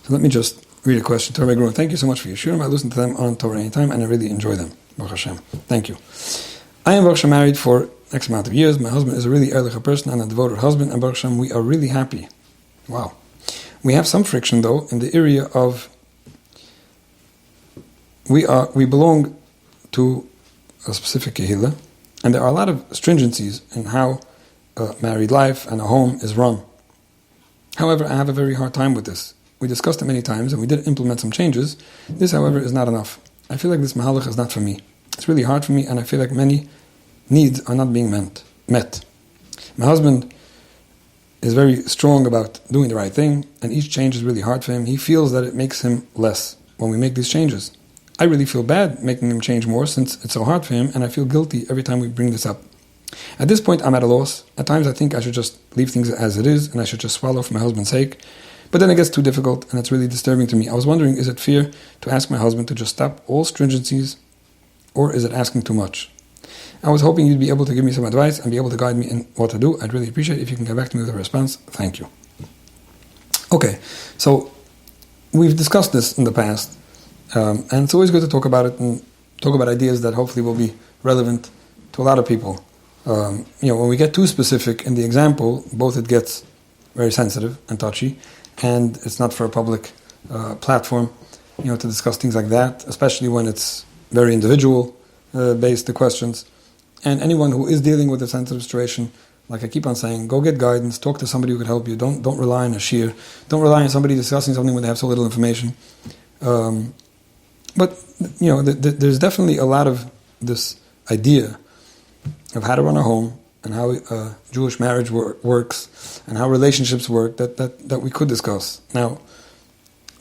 So let me just read a question to Rabbi Gruen. Thank you so much for your shiurim. I listen to them on Torah anytime, and I really enjoy them. Baruch Hashem. Thank you. I am Baruch Hashem married for X amount of years. My husband is a really ehrlicher person and a devoted husband, and Baruch Hashem, we are really happy. Wow. We have some friction, though, in the area of we belong to a specific kehillah, and there are a lot of stringencies in how a married life and a home is run. However, I have a very hard time with this. We discussed it many times, and we did implement some changes. This, however, is not enough. I feel like this mahalach is not for me. It's really hard for me, and I feel like many needs are not being met. My husband is very strong about doing the right thing, and each change is really hard for him. He feels that it makes him less when we make these changes. I really feel bad making him change more since it's so hard for him, and I feel guilty every time we bring this up. At this point, I'm at a loss. At times, I think I should just leave things as it is, and I should just swallow for my husband's sake. But then it gets too difficult, and it's really disturbing to me. I was wondering, is it fair to ask my husband to just stop all stringencies, or is it asking too much? I was hoping you'd be able to give me some advice and be able to guide me in what to do. I'd really appreciate it if you can get back to me with a response. Thank you. Okay, so we've discussed this in the past, and it's always good to talk about it and talk about ideas that hopefully will be relevant to a lot of people. When we get too specific in the example, both it gets very sensitive and touchy, and it's not for a public platform, to discuss things like that, especially when it's very individual based, the questions. And anyone who is dealing with a sensitive situation, like I keep on saying, go get guidance, talk to somebody who could help you. Don't rely on a shiur. Don't rely on somebody discussing something when they have so little information. But there's definitely a lot of this idea of how to run a home and how Jewish marriage works and how relationships work that we could discuss. Now,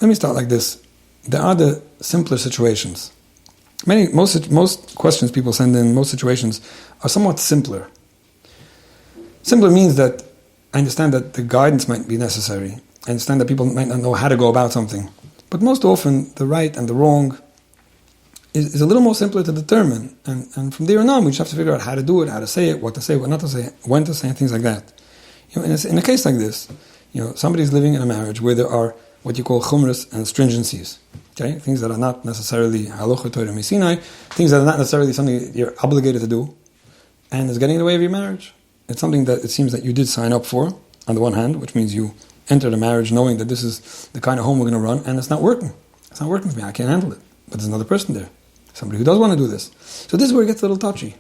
let me start like this. There are the simpler situations. Most questions people send in, most situations are somewhat simpler. Simpler means that I understand that the guidance might be necessary. I understand that people might not know how to go about something. But most often, the right and the wrong is a little more simpler to determine. And from there on, we just have to figure out how to do it, how to say it, what to say, what not to say, when to say, and things like that. In a case like this, somebody's living in a marriage where there are what you call chumras and stringencies. Okay, things that are not necessarily halacha Torah Misinai, things that are not necessarily something that you're obligated to do, and is getting in the way of your marriage. It's something that it seems that you did sign up for, on the one hand, which means you entered a marriage knowing that this is the kind of home we're going to run, and it's not working. It's not working for me. I can't handle it. But there's another person there, somebody who does want to do this. So this is where it gets a little touchy.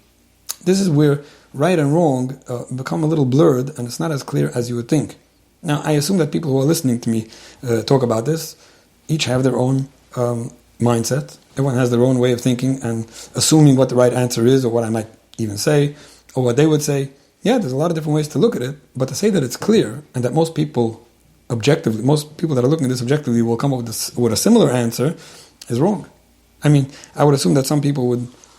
This is where right and wrong become a little blurred, and it's not as clear as you would think. Now, I assume that people who are listening to me talk about this each have their own mindset. Everyone has their own way of thinking and assuming what the right answer is, or what I might even say, or what they would say. Yeah, there's a lot of different ways to look at it, but to say that it's clear and that most people that are looking at this objectively will come up with a similar answer is wrong. I mean, I would assume that some people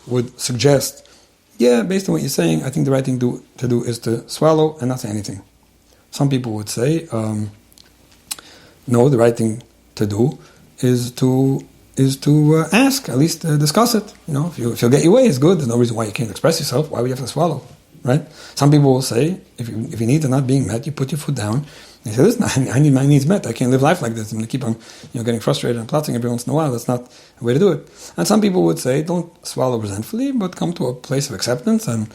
would suggest, yeah, based on what you're saying, I think the right thing to do is to swallow and not say anything. Some people would say, no, the right thing to do is to ask, at least discuss it. If you'll get your way, it's good. There's no reason why you can't express yourself. Why would you have to swallow, right? Some people will say, if your needs are not being met, you put your foot down. And you say, listen, I need my needs met. I can't live life like this. I'm going to keep on, getting frustrated and plotting every once in a while. That's not the way to do it. And some people would say, don't swallow resentfully, but come to a place of acceptance and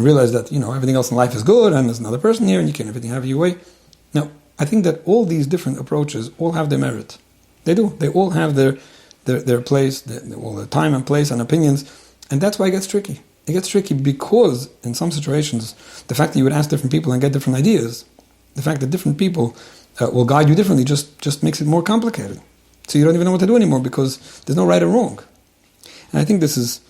realize that, everything else in life is good and there's another person here and you can't everything have your way. Now, I think that all these different approaches all have their merit. They do. They all have their place, all the time and place and opinions, and that's why it gets tricky. It gets tricky because in some situations, the fact that you would ask different people and get different ideas, the fact that different people will guide you differently just makes it more complicated. So you don't even know what to do anymore because there's no right or wrong. And I think this is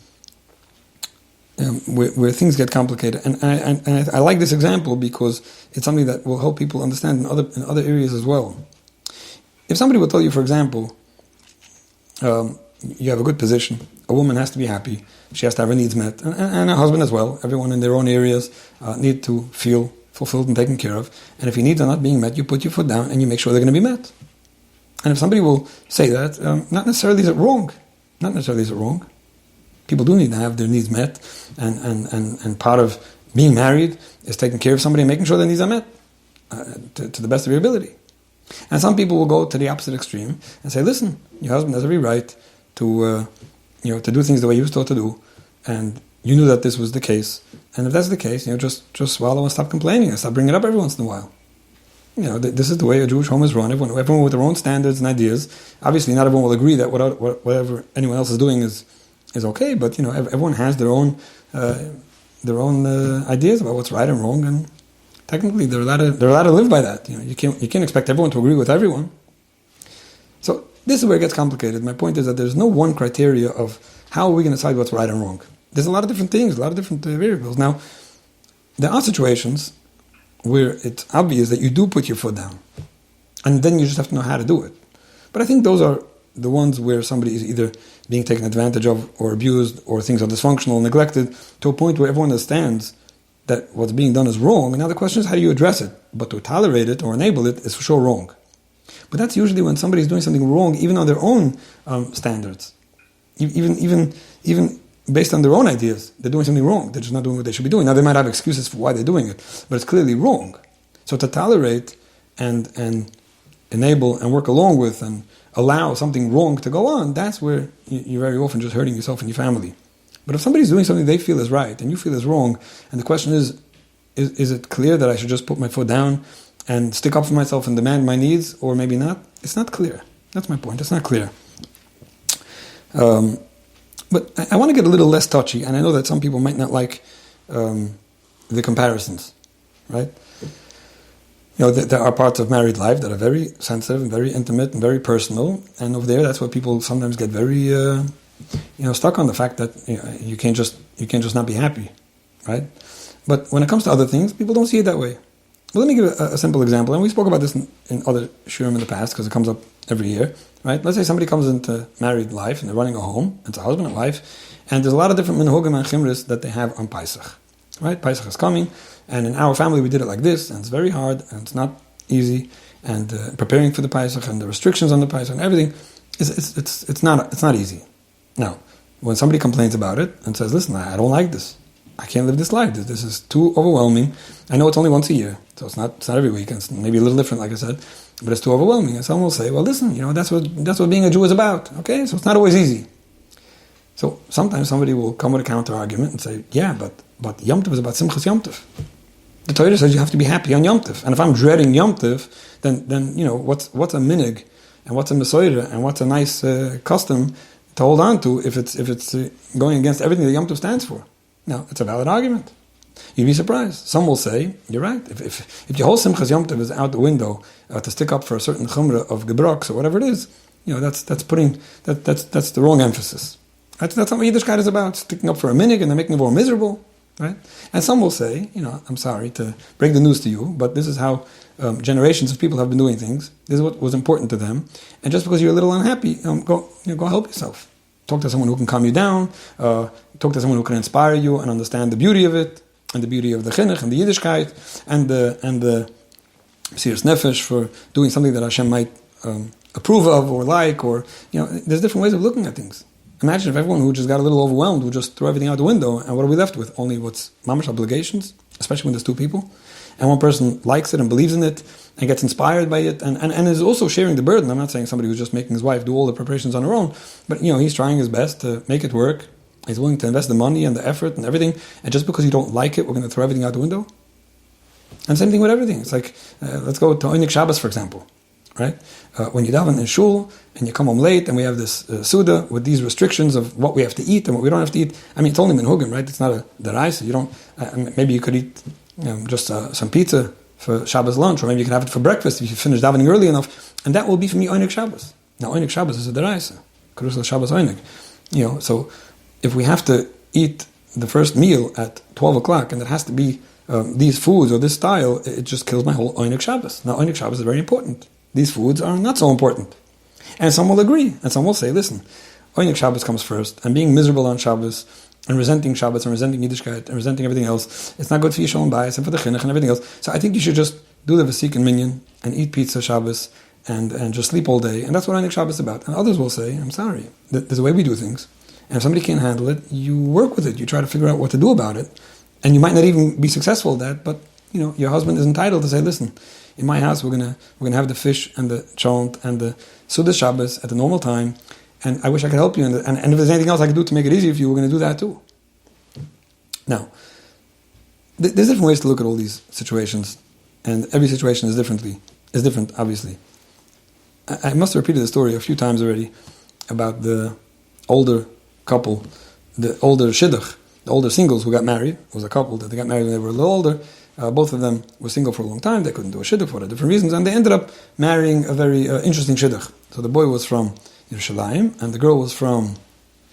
where things get complicated. And I like this example because it's something that will help people understand in other areas as well. If somebody will tell you, for example, you have a good position, a woman has to be happy, she has to have her needs met, and her husband as well, everyone in their own areas need to feel fulfilled and taken care of, and if your needs are not being met, you put your foot down and you make sure they're going to be met. And if somebody will say that, not necessarily is it wrong. Not necessarily is it wrong. People do need to have their needs met, and part of being married is taking care of somebody and making sure their needs are met to the best of your ability. And some people will go to the opposite extreme and say, listen, your husband has every right to do things the way he was taught to do, and you knew that this was the case. And if that's the case, just swallow and stop complaining and stop bringing it up every once in a while. This is the way a Jewish home is run. Everyone with their own standards and ideas. Obviously, not everyone will agree that whatever anyone else is doing is okay. But everyone has their own ideas about what's right and wrong, and technically they're allowed to live by that. You can't expect everyone to agree with everyone. So this is where it gets complicated. My point is that there's no one criteria of how are we going to decide what's right and wrong. There's a lot of different things, a lot of different variables. Now, there are situations where it's obvious that you do put your foot down, and then you just have to know how to do it. But I think those are the ones where somebody is either being taken advantage of or abused, or things are dysfunctional, neglected, to a point where everyone understands that what's being done is wrong. And now the question is, how do you address it? But to tolerate it or enable it is for sure wrong. But that's usually when somebody's doing something wrong, even on their own standards, even based on their own ideas. They're doing something wrong. They're just not doing what they should be doing. Now, they might have excuses for why they're doing it, but it's clearly wrong. So to tolerate and enable and work along with and allow something wrong to go on, that's where you're very often just hurting yourself and your family. But if somebody's doing something they feel is right and you feel is wrong, and the question is it clear that I should just put my foot down and stick up for myself and demand my needs, or maybe not? It's not clear. That's my point. It's not clear. But I want to get a little less touchy, and I know that some people might not like the comparisons, right? There are parts of married life that are very sensitive and very intimate and very personal, and over there, that's where people sometimes get very, stuck on the fact that you can't just not be happy, right? But when it comes to other things, people don't see it that way. But let me give a simple example, and we spoke about this in other shiurim in the past because it comes up every year, right? Let's say somebody comes into married life and they're running a home, it's a husband and wife, and there's a lot of different minhagim and chimris that they have on Pesach, right? Pesach is coming, and in our family we did it like this, and it's very hard, and it's not easy, and preparing for the Pesach and the restrictions on the Pesach and everything, it's not easy. Now, when somebody complains about it and says, listen, I don't like this, I can't live this life. This is too overwhelming. I know it's only once a year, so it's not every week. It's maybe a little different, like I said, but it's too overwhelming. And someone will say, well, listen, that's what being a Jew is about. Okay, so it's not always easy. So sometimes somebody will come with a counter argument and say, yeah, but Yom Tov is about Simchas Yom Tov. The Torah says you have to be happy on Yom Tov, and if I'm dreading Yom Tov, then what's a minig and what's a mesoira and what's a nice custom to hold on to if it's going against everything that Yom Tov stands for. Now, it's a valid argument. You'd be surprised. Some will say, you're right. If your whole Simchas Yom Tov is out the window to stick up for a certain chumrah of gebroks or whatever it is, that's the wrong emphasis. That's not what Yiddishkeit is about, sticking up for a minig and then making everyone miserable, right? And some will say, I'm sorry to break the news to you, but this is how generations of people have been doing things. This is what was important to them. And just because you're a little unhappy, go help yourself. Talk to someone who can calm you down. Talk to someone who can inspire you and understand the beauty of it, and the beauty of the chinuch and the Yiddishkeit, and the Mesiras Nefesh for doing something that Hashem might approve of or like, or there's different ways of looking at things. Imagine if everyone who just got a little overwhelmed would just throw everything out the window, and what are we left with? Only what's mamash obligations, especially when there's two people, and one person likes it and believes in it and gets inspired by it and is also sharing the burden. I'm not saying somebody who's just making his wife do all the preparations on her own, but he's trying his best to make it work. He's willing to invest the money and the effort and everything, and just because you don't like it, we're going to throw everything out the window? And same thing with everything. It's like, let's go to Oinik Shabbos, for example, right? When you daven in shul and you come home late and we have this Suda with these restrictions of what we have to eat and what we don't have to eat. I mean, it's only minhagim, right? It's not a deraisa. You don't, maybe you could eat just some pizza for Shabbos lunch, or maybe you can have it for breakfast if you finish davening early enough, and that will be for me Oinik Shabbos. Now, Oinik Shabbos is a deraisa. Karusel Shabbos Oinik. So if we have to eat the first meal at 12 o'clock and it has to be these foods or this style, it just kills my whole Oinik Shabbos. Now, Oinik Shabbos is very important. These foods are not so important. And some will agree, and some will say, listen, Oinik Shabbos comes first, and being miserable on Shabbos, and resenting Shabbos, and resenting Yiddishkeit, and resenting everything else, it's not good for Yishalom Bayis, and for the Chinuch, and everything else. So I think you should just do the Vesik and Minyan, and eat pizza Shabbos, and just sleep all day, and that's what Oinik Shabbos is about. And others will say, I'm sorry, there's a way we do things, and if somebody can't handle it, you work with it, you try to figure out what to do about it, and you might not even be successful at that, but your husband is entitled to say, listen, in my house we're gonna have the fish and the chont and the Suda Shabbos at the normal time, and I wish I could help you. And if there's anything else I could do to make it easier for you, we're going to do that too. Now, there's different ways to look at all these situations, and every situation is different, obviously. I must have repeated the story a few times already about the older couple, the older shidduch, the older singles who got married. It was a couple that they got married when they were a little older. Both of them were single for a long time. They couldn't do a shidduch for different reasons, and they ended up marrying a very interesting shidduch. So the boy was from Yerushalayim, and the girl was from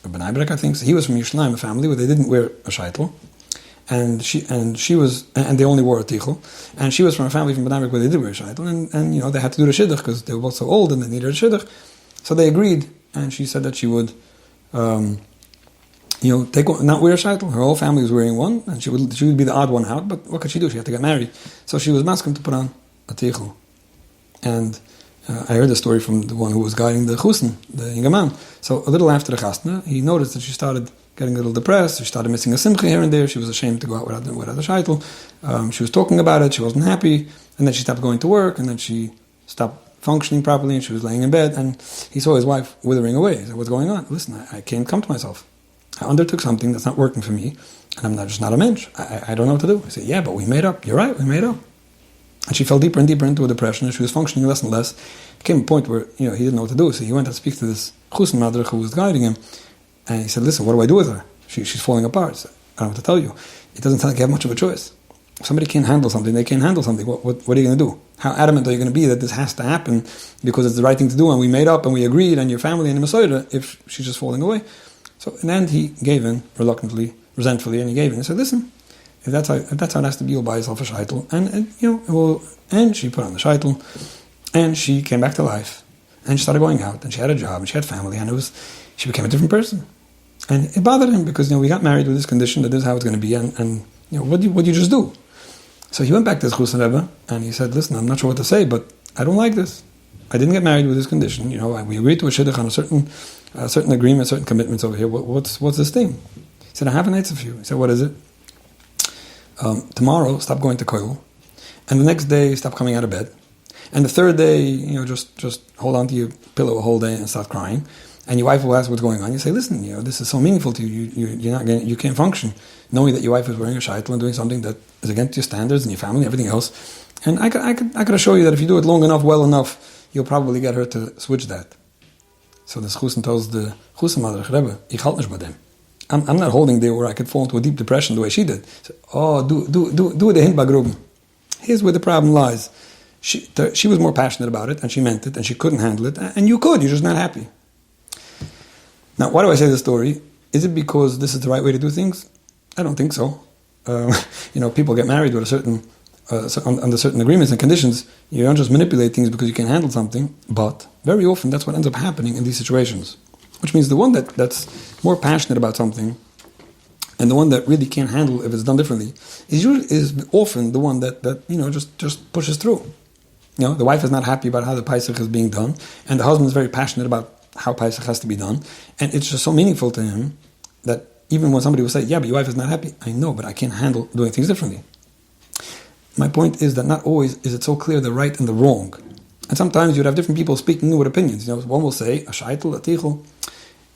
Bnei Brak, I think. So he was from Yerushalayim, a family where they didn't wear a shaitel, and they only wore a tichel. And she was from a family from Bnei Brak where they did wear a shaitel, and they had to do the shidduch because they were both so old and they needed a shidduch. So they agreed, and she said that she would, not wear a shaitel. Her whole family was wearing one, and she would be the odd one out. But what could she do? She had to get married, so she was masking to put on a tichel. And I heard the story from the one who was guiding the chusen, the younger man. So a little after the chasna, he noticed that she started getting a little depressed. She started missing a simcha here and there. She was ashamed to go out without a shaitel. She was talking about it. She wasn't happy, and then she stopped going to work, and then she stopped functioning properly, and she was laying in bed. And he saw his wife withering away. He said, "What's going on? Listen, I can't come to myself. I undertook something that's not working for me, and I'm just not a mensch. I don't know what to do." He said, "Yeah, but we made up. You're right, we made up." And she fell deeper and deeper into a depression, and she was functioning less and less. It came a point where he didn't know what to do, so he went to speak to this chusen madrich who was guiding him, and he said, "Listen, what do I do with her? She's falling apart." He said, "I don't know what to tell you. It doesn't sound like you have much of a choice. If somebody can't handle something, they can't handle something. What are you going to do? How adamant are you going to be that this has to happen because it's the right thing to do, and we made up and we agreed, and your family and the Masoira, if she's just falling away?" So in the end, he gave in reluctantly, resentfully, and he gave in. He said, "Listen, if that's how it has to be, you'll buy yourself a shaitel." And she put on the shaitel, and she came back to life, and she started going out, and she had a job, and she had family, and she became a different person. And it bothered him because we got married with this condition that this is how it's going to be, and what do you just do? So he went back to his chusen Rebbe, and he said, "Listen, I'm not sure what to say, but I don't like this. I didn't get married with this condition. We agreed to a shidduch on a certain agreement, certain commitments over here. What's this thing?" He said, "I have an answer for you." He said, "What is it?" "Tomorrow, stop going to koil, and the next day, stop coming out of bed, and the third day, just hold on to your pillow a whole day and start crying. And your wife will ask what's going on. You say, "Listen, this is so meaningful to you. You can't function knowing that your wife is wearing a shaitel and doing something that is against your standards and your family and everything else. And I could assure you that if you do it long enough, well enough, you'll probably get her to switch that." So the chusen tells the chusen madrich Rebbe, "Ich halt nicht bei dem. I'm not holding there where I could fall into a deep depression the way she did." So, do the hint bagruben. Here's where the problem lies. She was more passionate about it, and she meant it, and she couldn't handle it, and you're just not happy. Now, why do I say this story? Is it because this is the right way to do things? I don't think so. People get married with under certain agreements and conditions. You don't just manipulate things because you can handle something, but very often that's what ends up happening in these situations. Which means the one that's more passionate about something, and the one that really can't handle if it's done differently, is often the one that just pushes through. The wife is not happy about how the Pesach is being done, and the husband is very passionate about how Pesach has to be done, and it's just so meaningful to him that even when somebody will say, "Yeah, but your wife is not happy," I know, but I can't handle doing things differently. My point is that not always is it so clear the right and the wrong. And sometimes you'd have different people speaking with opinions. One will say, a shaitel, a tichel.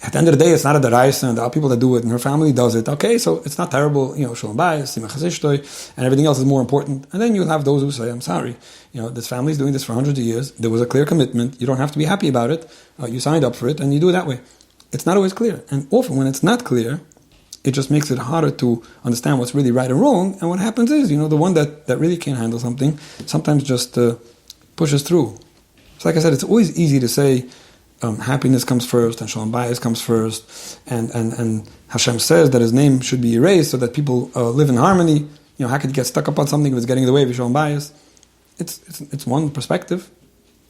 At the end of the day, it's not a deraisa, and there are people that do it, and her family does it. Okay, so it's not terrible, shalom bayis, simach hasishtoi, and everything else is more important. And then you'll have those who say, "I'm sorry, this family is doing this for hundreds of years. There was a clear commitment. You don't have to be happy about it. You signed up for it, and you do it that way." It's not always clear. And often when it's not clear, it just makes it harder to understand what's really right and wrong. And what happens is, the one that really can't handle something sometimes just pushes through. So like I said, it's always easy to say, happiness comes first, and shalom bayis comes first, and Hashem says that His name should be erased so that people live in harmony. How could you get stuck up on something if it's getting in the way of your shalom bayis? It's one perspective.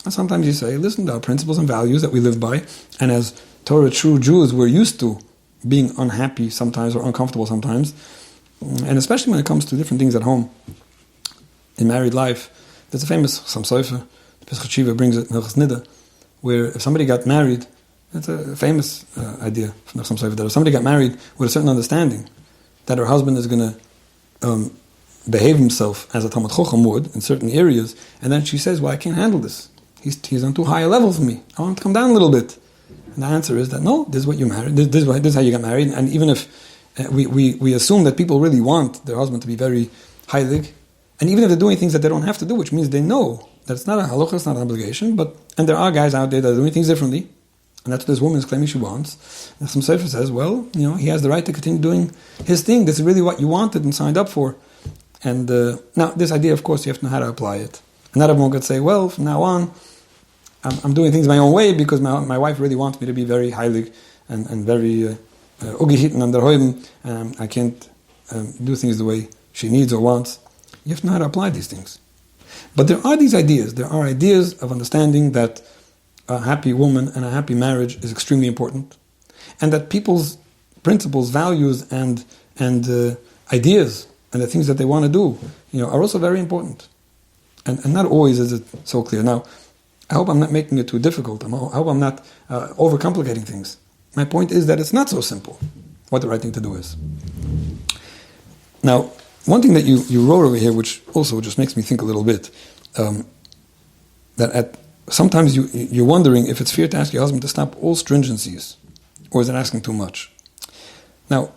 And sometimes you say, listen, there are principles and values that we live by, and as Torah true Jews, we're used to being unhappy sometimes or uncomfortable sometimes, and especially when it comes to different things at home. In married life, there's a famous Chassam Sofer, the Pesach Shiva brings it in Hilchos Nida, where if somebody got married, that's a famous idea from the Chassam Sofer, that if somebody got married with a certain understanding that her husband is going to behave himself as a Talmud Chacham would in certain areas, and then she says, well, I can't handle this. He's on too high a level for me. I want him to come down a little bit. And the answer is that no, this is what you married. This is how you got married. And even if we assume that people really want their husband to be very heilig, and even if they're doing things that they don't have to do, which means they know that it's not a halacha, it's not an obligation, and there are guys out there that are doing things differently, and that's what this woman is claiming she wants. And some Sefer says, well, he has the right to continue doing his thing. This is really what you wanted and signed up for. And now, this idea, of course, you have to know how to apply it. And not everyone could say, well, from now on, I'm doing things my own way because my wife really wants me to be very heilig and very ugehitten and derhoiben, and I can't do things the way she needs or wants. You have to know how to apply these things. But there are these ideas. There are ideas of understanding that a happy woman and a happy marriage is extremely important, and that people's principles, values, and ideas and the things that they want to do, are also very important. And not always is it so clear. Now, I hope I'm not making it too difficult. I hope I'm not overcomplicating things. My point is that it's not so simple what the right thing to do is. Now, one thing that you wrote over here, which also just makes me think a little bit, that sometimes you're wondering if it's fair to ask your husband to stop all stringencies, or is it asking too much? Now,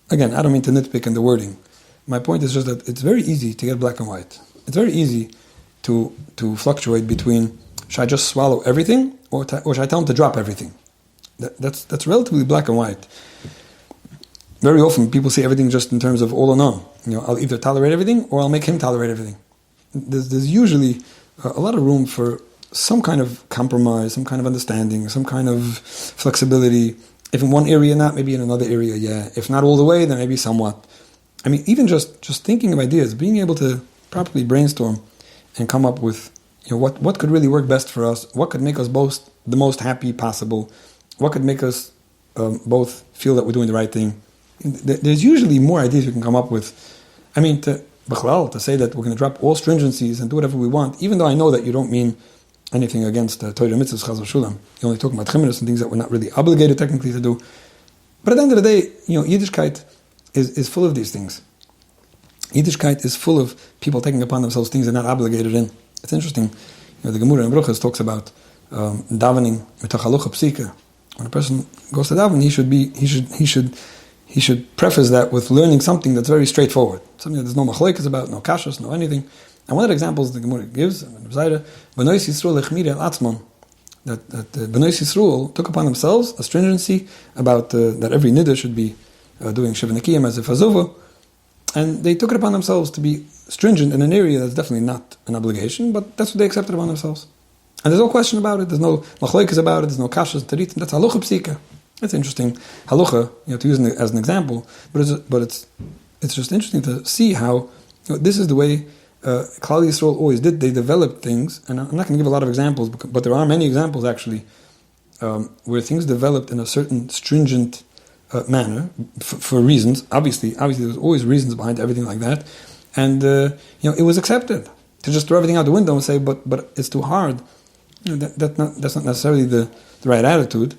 again, I don't mean to nitpick in the wording. My point is just that it's very easy to get black and white. It's very easy to fluctuate between, should I just swallow everything, or should I tell him to drop everything? That's relatively black and white. Very often people see everything just in terms of all or none. I'll either tolerate everything or I'll make him tolerate everything. There's usually a lot of room for some kind of compromise, some kind of understanding, some kind of flexibility. If in one area not, maybe in another area, yeah. If not all the way, then maybe somewhat. I mean, even just thinking of ideas, being able to properly brainstorm and come up with what could really work best for us, what could make us both the most happy possible, what could make us both feel that we're doing the right thing. There's usually more ideas we can come up with. I mean, to say that we're going to drop all stringencies and do whatever we want, even though I know that you don't mean anything against Torah mitzvahs, chas v'shulam. You're only talking about chiminis and things that we're not really obligated technically to do. But at the end of the day, Yiddishkeit is full of these things. Yiddishkeit is full of people taking upon themselves things they're not obligated in. It's interesting. The Gemara in Bruchas talks about davening mitach halacha psika. When a person goes to daven, he should preface that with learning something that's very straightforward, something that there's no machlokes about, no kashas, no anything. And one of the examples the Gemara gives, that Bnei Yisrael took upon themselves a stringency about that every niddah should be doing shiva nekiyim as if azuva, and they took it upon themselves to be stringent in an area that's definitely not an obligation, but that's what they accepted upon themselves. And there's no question about it, there's no machlokes about it, there's no kashas, taritim, that's halacha psika. It's interesting, halacha, to use it as an example, but it's just interesting to see how this is the way Klal Yisrael always did. They developed things, and I'm not going to give a lot of examples, but there are many examples actually where things developed in a certain stringent manner for reasons. Obviously, there's always reasons behind everything like that, and it was accepted to just throw everything out the window and say, but it's too hard. That's not necessarily the right attitude.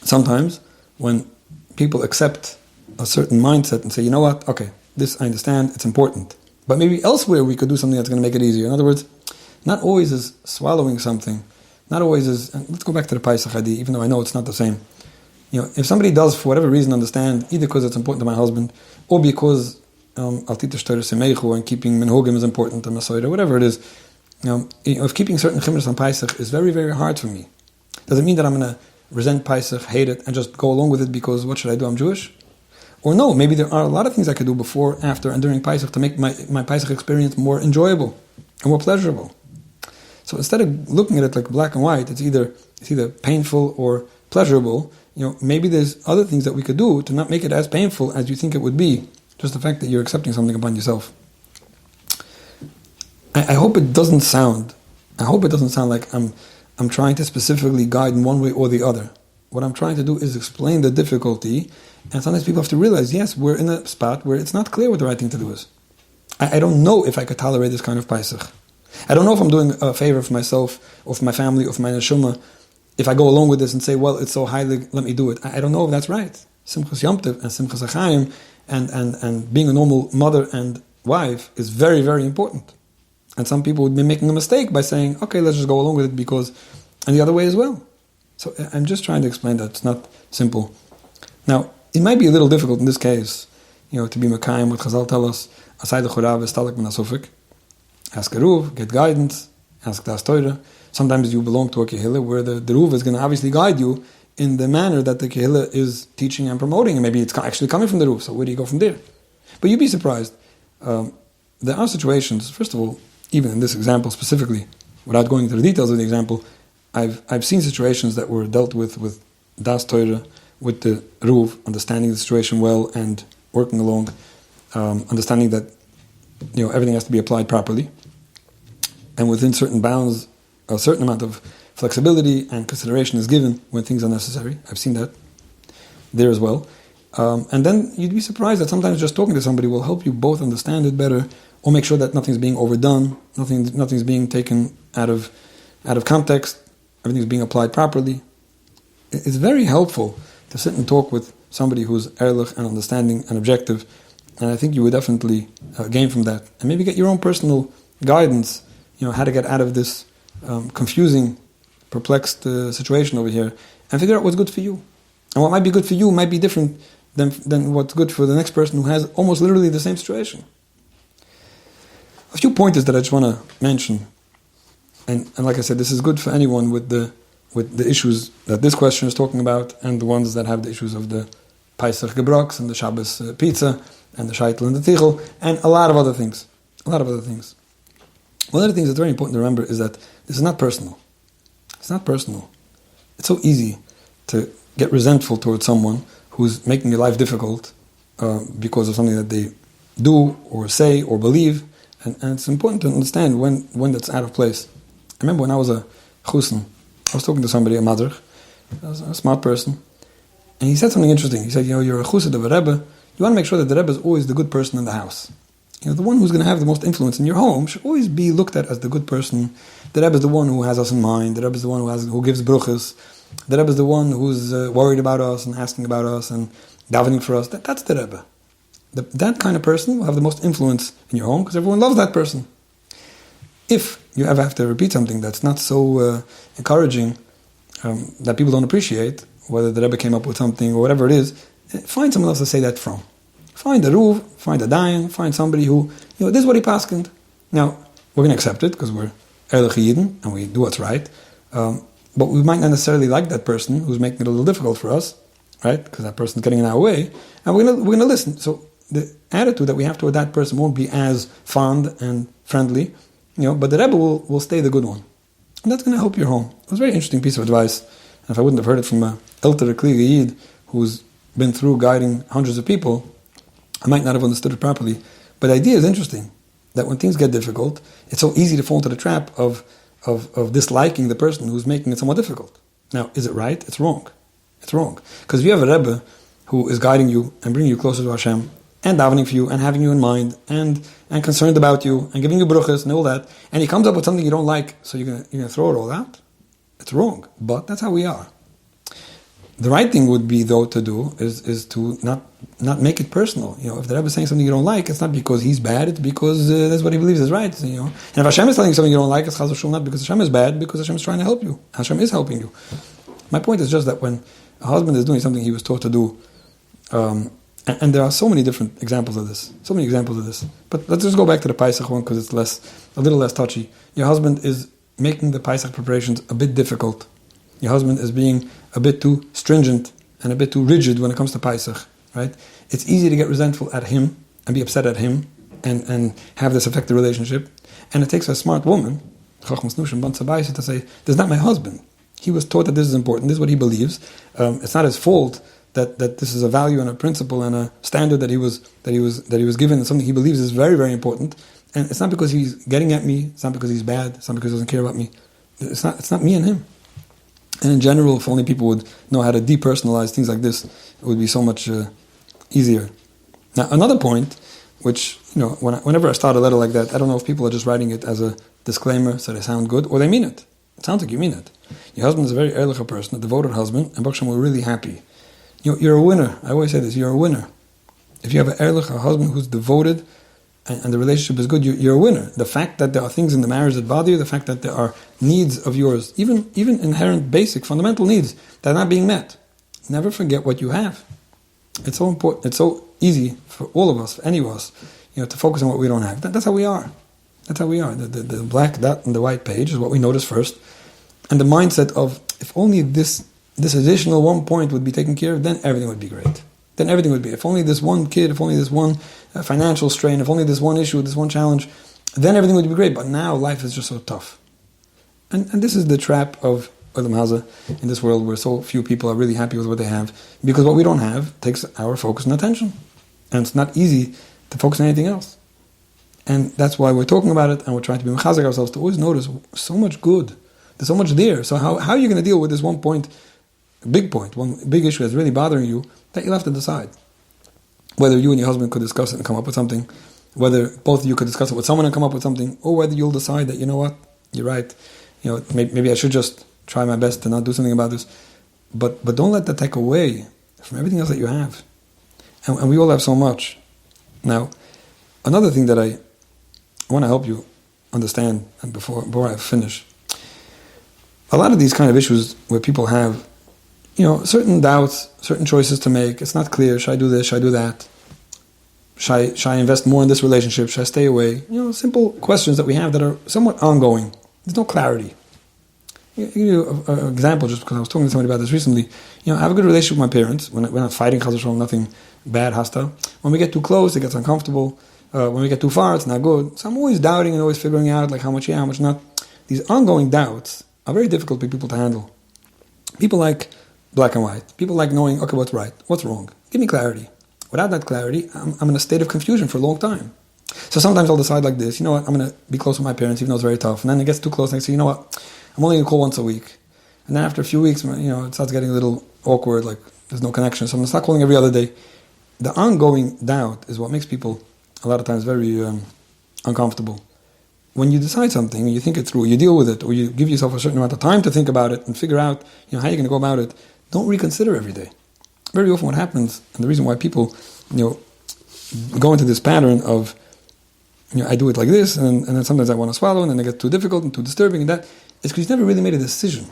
Sometimes when people accept a certain mindset and say, you know what, okay, this I understand, it's important, but maybe elsewhere we could do something that's going to make it easier. In other words, not always is swallowing something, not always is, and let's go back to the Paisach Hadi, even though I know it's not the same. If somebody does, for whatever reason, understand, either because it's important to my husband, or because Altita Shtar Semeichu and keeping Minhogim is important to Masoida, whatever it is, if keeping certain Chimras on Paisach is very, very hard for me, does it mean that I'm going to resent Paisach, hate it, and just go along with it because what should I do, I'm Jewish? Or no, maybe there are a lot of things I could do before, after, and during Paisach to make my Paisach experience more enjoyable and more pleasurable. So instead of looking at it like black and white, it's either painful or pleasurable. Maybe there's other things that we could do to not make it as painful as you think it would be. Just the fact that you're accepting something upon yourself. I hope it doesn't sound like I'm trying to specifically guide in one way or the other. What I'm trying to do is explain the difficulty, and sometimes people have to realize, yes, we're in a spot where it's not clear what the right thing to do is. I don't know if I could tolerate this kind of Paisach. I don't know if I'm doing a favor for myself, or for my family, or for my neshama, if I go along with this and say, well, it's so highly, let me do it. I don't know if that's right. Simchas Yom Tov and Simchas Achayim and being a normal mother and wife is very, very important. And some people would be making a mistake by saying, okay, let's just go along with it because, and the other way as well. So I'm just trying to explain that it's not simple. Now, it might be a little difficult in this case, to be Mekayim, what Chazal tell us, aside the Churav, Estalek min Asufik. Ask a Ruv, get guidance, ask Das Torah. Sometimes you belong to a Kehillah where the Ruv is going to obviously guide you in the manner that the Kehillah is teaching and promoting, and maybe it's actually coming from the Ruv, so where do you go from there? But you'd be surprised. There are situations, first of all, even in this example specifically, without going into the details of the example, I've seen situations that were dealt with Das Torah, with the Ruv, understanding the situation well and working along, understanding that everything has to be applied properly, and within certain bounds, a certain amount of flexibility and consideration is given when things are necessary. I've seen that there as well. And then you'd be surprised that sometimes just talking to somebody will help you both understand it better, or make sure that nothing's being overdone, nothing's being taken out of context, everything's being applied properly. It's very helpful to sit and talk with somebody who's ehrlich and understanding and objective, and I think you would definitely gain from that. And maybe get your own personal guidance, how to get out of this confusing, perplexed situation over here, and figure out what's good for you. And what might be good for you might be different than what's good for the next person who has almost literally the same situation. A few pointers that I just want to mention, and like I said, this is good for anyone with the issues that this question is talking about, and the ones that have the issues of the Pesach Gebroks and the Shabbos pizza and the Shaitel and the Tichel, and a lot of other things. One of the things that's very important to remember is that this is not personal. It's not personal. It's so easy to get resentful towards someone who's making your life difficult because of something that they do or say or believe, and it's important to understand when that's out of place. I remember when I was a chusn, I was talking to somebody, a madrich, a smart person, and he said something interesting. He said, you're a chused of a Rebbe, you want to make sure that the Rebbe is always the good person in the house. The one who's going to have the most influence in your home should always be looked at as the good person. The Rebbe is the one who has us in mind. The Rebbe is the one who gives bruchas. The Rebbe is the one who's worried about us and asking about us and davening for us. That's the Rebbe. That kind of person will have the most influence in your home because everyone loves that person. If you ever have to repeat something that's not so encouraging, that people don't appreciate, whether the Rebbe came up with something or whatever it is, find someone else to say that from. Find a Ruv, find a Dayan, find somebody who, this is what he paskened. Now, we're going to accept it because we're Ehrlich Yidden and we do what's right. But we might not necessarily like that person who's making it a little difficult for us, right? Because that person's getting in our way, and we're going to listen. So the attitude that we have toward that person won't be as fond and friendly, but the Rebbe will stay the good one. And that's going to help your home. It was a very interesting piece of advice. And if I wouldn't have heard it from a Elter Kliga Yid who's been through guiding hundreds of people, I might not have understood it properly. But the idea is interesting, that when things get difficult, it's so easy to fall into the trap of disliking the person who's making it somewhat difficult. Now, is it right? It's wrong. It's wrong. Because if you have a Rebbe who is guiding you and bringing you closer to Hashem, and davening for you, and having you in mind, and concerned about you, and giving you bruchas and all that, and he comes up with something you don't like, so you're gonna throw it all out? It's wrong. But that's how we are. The right thing would be, though, to do is to not make it personal. If the Rebbe is saying something you don't like, it's not because he's bad, it's because that's what he believes is right. And if Hashem is telling you something you don't like, it's chas v'shul not because Hashem is bad, because Hashem is trying to help you. Hashem is helping you. My point is just that when a husband is doing something he was taught to do, and there are so many different examples of this. But let's just go back to the Pesach one because it's a little less touchy. Your husband is making the Pesach preparations a bit difficult. Your husband is being a bit too stringent and a bit too rigid when it comes to Pesach, right? It's easy to get resentful at him and be upset at him and have this affect the relationship. And it takes a smart woman, to say, this is not my husband. He was taught that this is important. This is what he believes. It's not his fault that this is a value and a principle and a standard that he was given, and something he believes is very, very important. And it's not because he's getting at me. It's not because he's bad. It's not because he doesn't care about me. It's not me and him. And in general, if only people would know how to depersonalize things like this, it would be so much easier. Now, another point, which whenever I start a letter like that, I don't know if people are just writing it as a disclaimer so they sound good, or they mean it. It sounds like you mean it. Your husband is a very ehrlich person, a devoted husband, and Baruch Hashem, we're really happy. You're a winner. I always say this, you're a winner. If you have a husband who's devoted and the relationship is good, you're a winner. The fact that there are things in the marriage that bother you, the fact that there are needs of yours, even inherent, basic, fundamental needs that are not being met, never forget what you have. It's so important. It's so easy for all of us, for any of us, to focus on what we don't have. That's how we are. That's how we are. The black dot on the white page is what we notice first. And the mindset of, if only this additional one point would be taken care of, then everything would be great. Then everything would be. If only this one kid, if only this one financial strain, if only this one issue, this one challenge, then everything would be great. But now life is just so tough. And this is the trap of Olam Haza in this world where so few people are really happy with what they have, because what we don't have takes our focus and attention. And it's not easy to focus on anything else. And that's why we're talking about it, and we're trying to be mechazik ourselves to always notice so much good. There's so much there. So how are you going to deal with this one point, one big issue that's really bothering you, that you'll have to decide? Whether you and your husband could discuss it and come up with something, whether both of you could discuss it with someone and come up with something, or whether you'll decide that, you know what, you're right, maybe I should just try my best to not do something about this. But don't let that take away from everything else that you have. And we all have so much. Now, another thing that I want to help you understand, and before I finish, a lot of these kind of issues where people have, certain doubts, certain choices to make, it's not clear, should I do this, should I do that? Should I invest more in this relationship, should I stay away? Simple questions that we have that are somewhat ongoing. There's no clarity. I'll give you an example, just because I was talking to somebody about this recently. I have a good relationship with my parents. We're not fighting, nothing bad, hostile. When we get too close, it gets uncomfortable. When we get too far, it's not good. So I'm always doubting and always figuring out how much how much not. These ongoing doubts are very difficult for people to handle. People like black and white. People like knowing, okay, what's right, what's wrong. Give me clarity. Without that clarity, I'm in a state of confusion for a long time. So sometimes I'll decide like this, I'm going to be close with my parents, even though it's very tough. And then it gets too close, and I say, I'm only going to call once a week. And then after a few weeks, it starts getting a little awkward, like there's no connection. So I'm going to start calling every other day. The ongoing doubt is what makes people a lot of times very uncomfortable. When you decide something, you think it through, you deal with it, or you give yourself a certain amount of time to think about it and figure out how you're going to go about it, don't reconsider every day. Very often what happens, and the reason why people go into this pattern of, I do it like this, and then sometimes I want to swallow, and then it gets too difficult and too disturbing, and that is because you've never really made a decision.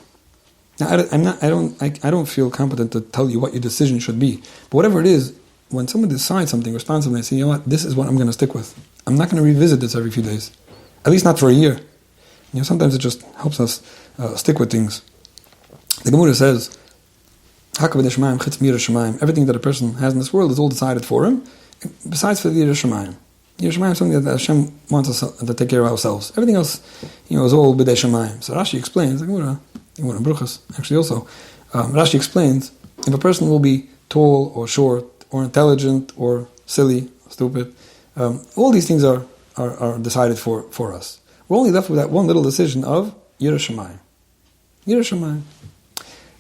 Now, I don't feel competent to tell you what your decision should be, but whatever it is, when someone decides something responsibly, they say, this is what I'm going to stick with. I'm not going to revisit this every few days, at least not for a year. Sometimes it just helps us stick with things. The Gemara says, everything that a person has in this world is all decided for him, besides for the Yiras Shamayim. Yiras Shamayim is something that Hashem wants us to take care of ourselves. Everything else, is all B'dei Shamayim. So Rashi explains, the Gemara Bruchas, actually also, Rashi explains, if a person will be tall or short, or intelligent, or silly, stupid, all these things are decided for us. We're only left with that one little decision of Yiras Shamayim. Yiras Shamayim.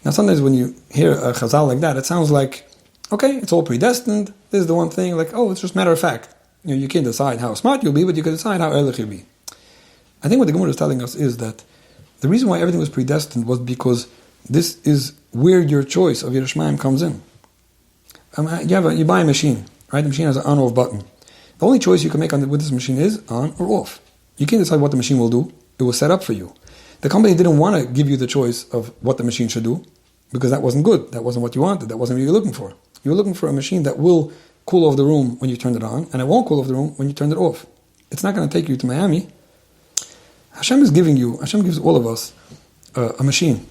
Now sometimes when you hear a chazal like that, it sounds like, okay, it's all predestined, this is the one thing, it's just matter of fact. You can't decide how smart you'll be, but you can decide how ehrlich you'll be. I think what the Gemara is telling us is that the reason why everything was predestined was because this is where your choice of Yiras Shamayim comes in. You buy a machine, right? The machine has an on or off button. The only choice you can make with this machine is on or off. You can't decide what the machine will do. It was set up for you. The company didn't want to give you the choice of what the machine should do because that wasn't good. That wasn't what you wanted. That wasn't what you were looking for. You were looking for a machine that will cool off the room when you turn it on, and it won't cool off the room when you turn it off. It's not going to take you to Miami. Hashem gives all of us a machine.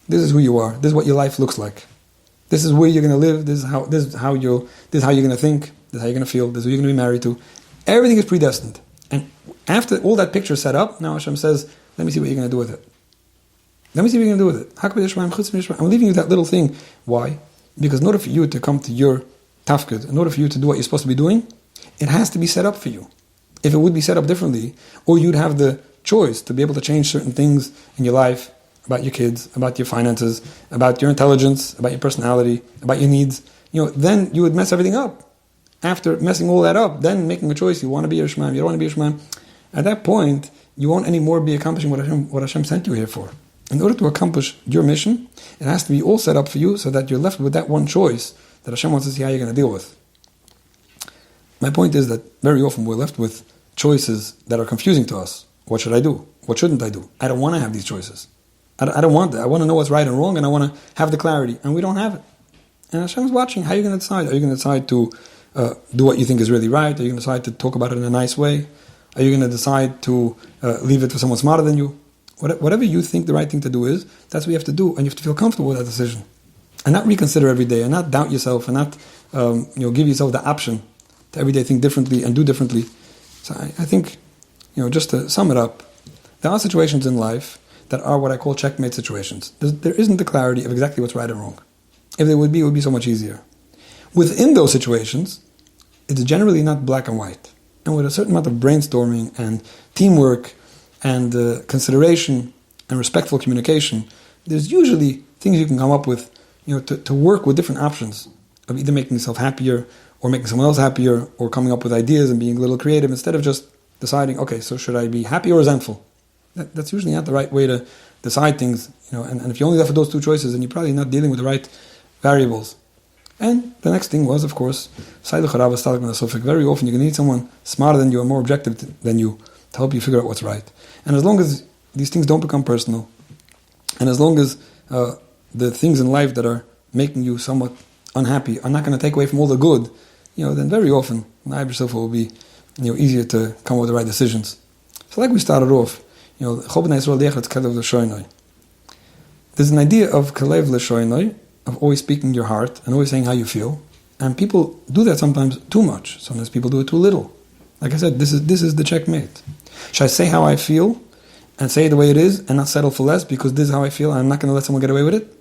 This is who you are. This is what your life looks like. This is where you're going to live. This is how you're going to think. This is how you're going to feel. This is who you're going to be married to. Everything is predestined. And after all that picture is set up, now Hashem says, let me see what you're going to do with it. Let me see what you're going to do with it. I'm leaving you that little thing. Why? Because in order for you to come to your tafkid, in order for you to do what you're supposed to be doing, it has to be set up for you. If it would be set up differently, or you'd have the choice to be able to change certain things in your life, about your kids, about your finances, about your intelligence, about your personality, about your needs, then you would mess everything up. After messing all that up, then making a choice, you want to be Yiras Shamayim, you don't want to be Yiras Shamayim, at that point, you won't anymore be accomplishing what Hashem sent you here for. In order to accomplish your mission, it has to be all set up for you so that you're left with that one choice that Hashem wants to see how you're going to deal with. My point is that very often we're left with choices that are confusing to us. What should I do? What shouldn't I do? I don't want to have these choices. I don't want that. I want to know what's right and wrong, and I want to have the clarity, and we don't have it. And Hashem's watching. How are you going to decide? Are you going to decide to do what you think is really right? Are you going to decide to talk about it in a nice way? Are you going to decide to leave it for someone smarter than you? Whatever you think the right thing to do is, that's what you have to do, and you have to feel comfortable with that decision. And not reconsider every day, and not doubt yourself, and not give yourself the option to every day think differently and do differently. So I think, just to sum it up, there are situations in life that are what I call checkmate situations. There isn't the clarity of exactly what's right and wrong. If there would be, it would be so much easier. Within those situations, it's generally not black and white. And with a certain amount of brainstorming and teamwork and consideration and respectful communication, there's usually things you can come up with, to work with different options of either making yourself happier or making someone else happier or coming up with ideas and being a little creative instead of just deciding, okay, so should I be happy or resentful? That's usually not the right way to decide things, and if you only left with those two choices, then you're probably not dealing with the right variables. And the next thing was, of course, very often you're going to need someone smarter than you and more objective than you to help you figure out what's right. And as long as these things don't become personal, and as long as the things in life that are making you somewhat unhappy are not going to take away from all the good, then very often, it will be easier to come up with the right decisions. So like we started off, there's an idea of kalev l'shoinoi, of always speaking your heart and always saying how you feel. And people do that sometimes too much. Sometimes people do it too little. Like I said, this is the checkmate. Should I say how I feel and say it the way it is and not settle for less because this is how I feel and I'm not going to let someone get away with it?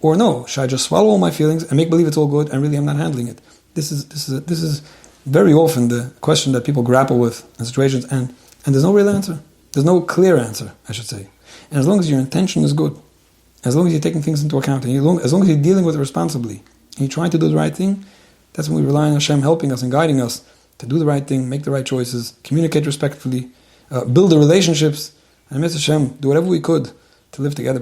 Or no, should I just swallow all my feelings and make believe it's all good and really I'm not handling it? This is very often the question that people grapple with in situations, and there's no real answer. There's no clear answer, I should say. And as long as your intention is good, as long as you're taking things into account, and as long as you're dealing with it responsibly, and you're trying to do the right thing, that's when we rely on Hashem helping us and guiding us to do the right thing, make the right choices, communicate respectfully, build the relationships, and Mitzvah Hashem, do whatever we could to live together.